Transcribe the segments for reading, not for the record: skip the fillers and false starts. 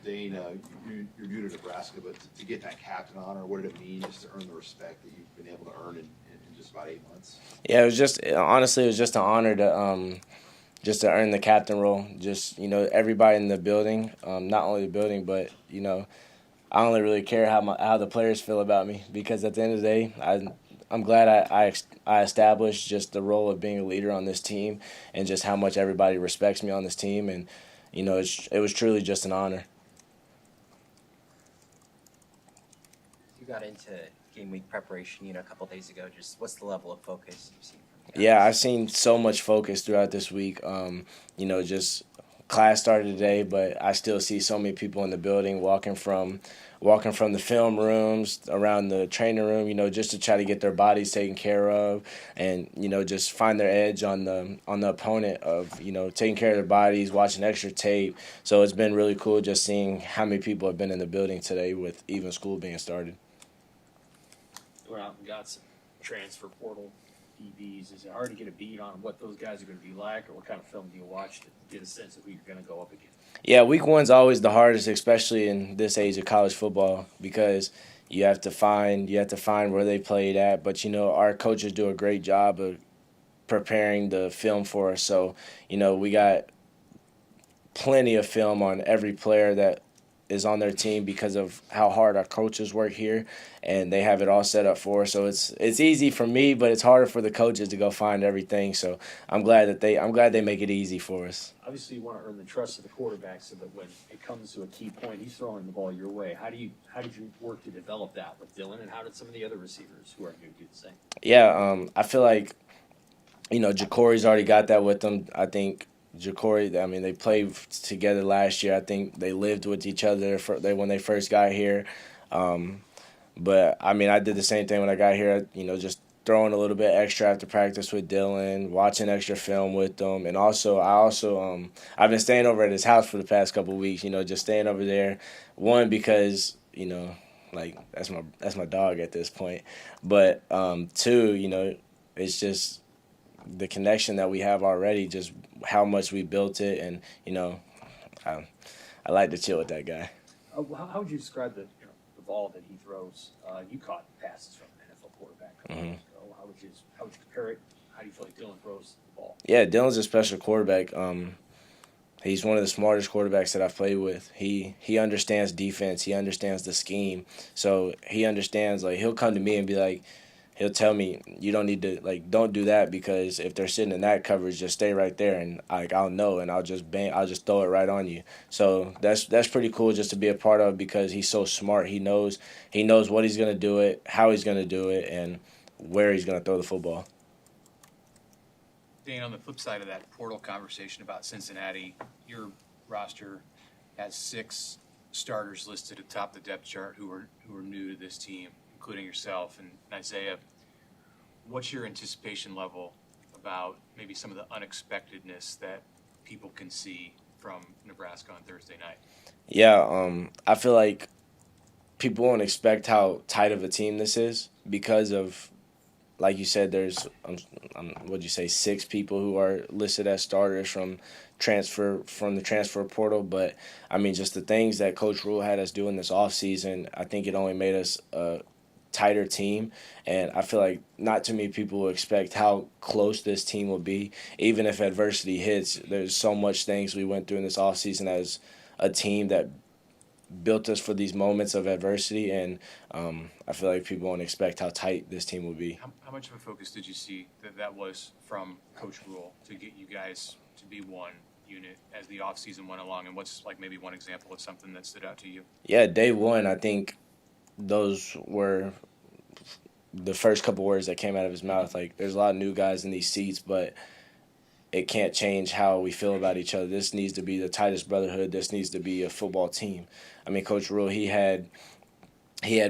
Dane, you're new to Nebraska, but to get that captain honor, what did it mean just to earn the respect that you've been able to earn in just about 8 months? Yeah, it was just honestly, it was just an honor to just to earn the captain role. Just everybody in the building, not only the building, but I only really care how the players feel about me, because at the end of the day, I'm glad I established just the role of being a leader on this team, and just how much everybody respects me on this team, and it was truly just an honor. You got into game week preparation, a couple days ago. Just what's the level of focus you've seen from the guys? Yeah, I've seen so much focus throughout this week. Just class started today, but I still see so many people in the building walking from the film rooms around the training room, just to try to get their bodies taken care of, and just find their edge on the opponent of taking care of their bodies, watching extra tape. So it's been really cool just seeing how many people have been in the building today with even school being started. Went out and got some transfer portal DBs. Is it hard to get a beat on what those guys are going to be like, or what kind of film do you watch to get a sense of who you're going to go up against? Yeah, week one's always the hardest, especially in this age of college football, because you have to find where they played at. But our coaches do a great job of preparing the film for us. So we got plenty of film on every player that is on their team, because of how hard our coaches work here, and they have it all set up for us. So it's easy for me, but it's harder for the coaches to go find everything. So I'm glad they make it easy for us. Obviously, you want to earn the trust of the quarterback so that when it comes to a key point, he's throwing the ball your way. How did you work to develop that with Dylan, and how did some of the other receivers who are new do the same? Yeah, I feel like Jacory's already got that with them. I think Jacory, they played together last year. I think they lived with each other when they first got here. But I did the same thing when I got here. Just throwing a little bit extra after practice with Dylan, watching extra film with them, and I've been staying over at his house for the past couple of weeks. Just staying over there. One, because that's my dog at this point. But two, it's just the connection that we have already, just how much we built it, and I like to chill with that guy. How would you describe the ball that he throws? You caught passes from an NFL quarterback a couple years ago. How would you compare it? How do you feel like Dylan throws the ball? Yeah, Dylan's a special quarterback. He's one of the smartest quarterbacks that I've played with. He understands defense. He understands the scheme. So he understands, he'll come to me and be like, he'll tell me, you don't need to, don't do that, because if they're sitting in that coverage, just stay right there, and I'll know, and I'll just throw it right on you. So that's pretty cool just to be a part of, because he's so smart. He knows what he's gonna do it, how he's gonna do it, and where he's gonna throw the football. Dane, on the flip side of that portal conversation about Cincinnati, your roster has 6 starters listed atop the depth chart who are new to this team, including yourself and Isaiah. What's your anticipation level about maybe some of the unexpectedness that people can see from Nebraska on Thursday night? Yeah, I feel like people won't expect how tight of a team this is, because of, like you said, there's what'd you say, 6 people who are listed as starters from the transfer portal. But just the things that Coach Rule had us do in this offseason, I think it only made us a tighter team, and I feel like not too many people will expect how close this team will be, even if adversity hits. There's so much things we went through in this offseason as a team that built us for these moments of adversity, and I feel like people won't expect how tight this team will be. How much of a focus did you see that was from Coach Rule to get you guys to be one unit as the offseason went along, and what's maybe one example of something that stood out to you? Yeah, day one, I think those were the first couple words that came out of his mouth. There's a lot of new guys in these seats, but it can't change how we feel about each other. This needs to be the tightest brotherhood. This needs to be a football team. Coach Rule, he had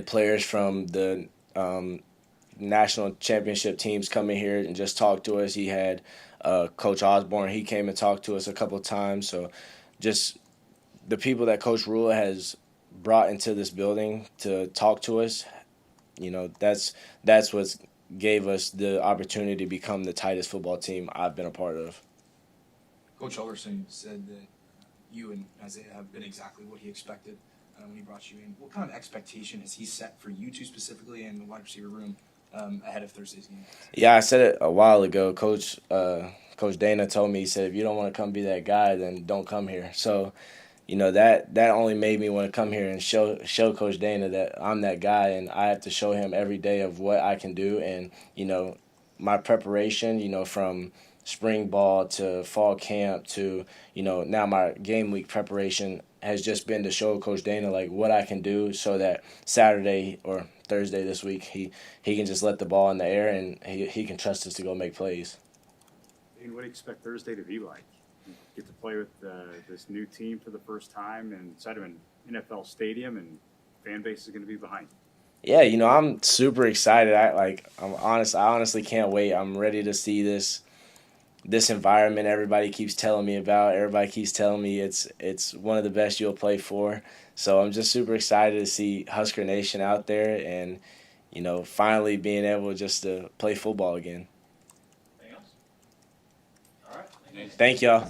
players from the national championship teams come in here and just talk to us. He had Coach Osborne. He came and talked to us a couple of times. So just the people that Coach Rule has brought into this building to talk to us, that's what gave us the opportunity to become the tightest football team I've been a part of. Coach Ellerson said that you and Isaiah have been exactly what he expected when he brought you in. What kind of expectation has he set for you two specifically and the wide receiver room ahead of Thursday's game? Yeah, I said it a while ago. Coach Dana told me, he said, if you don't want to come be that guy, then don't come here. So, that only made me want to come here and show Coach Dana that I'm that guy, and I have to show him every day of what I can do. And, my preparation, from spring ball to fall camp to, now my game week preparation has just been to show Coach Dana, like, what I can do so that Saturday or Thursday this week, he can just let the ball in the air and he can trust us to go make plays. And what do you expect Thursday to be like? You get to play with this new team for the first time inside of an NFL stadium, and fan base is going to be behind you. Yeah, I'm super excited. I honestly can't wait. I'm ready to see this environment everybody keeps telling me about. Everybody keeps telling me it's one of the best you'll play for. So I'm just super excited to see Husker Nation out there and, finally being able just to play football again. Anything else? All right. Thank y'all.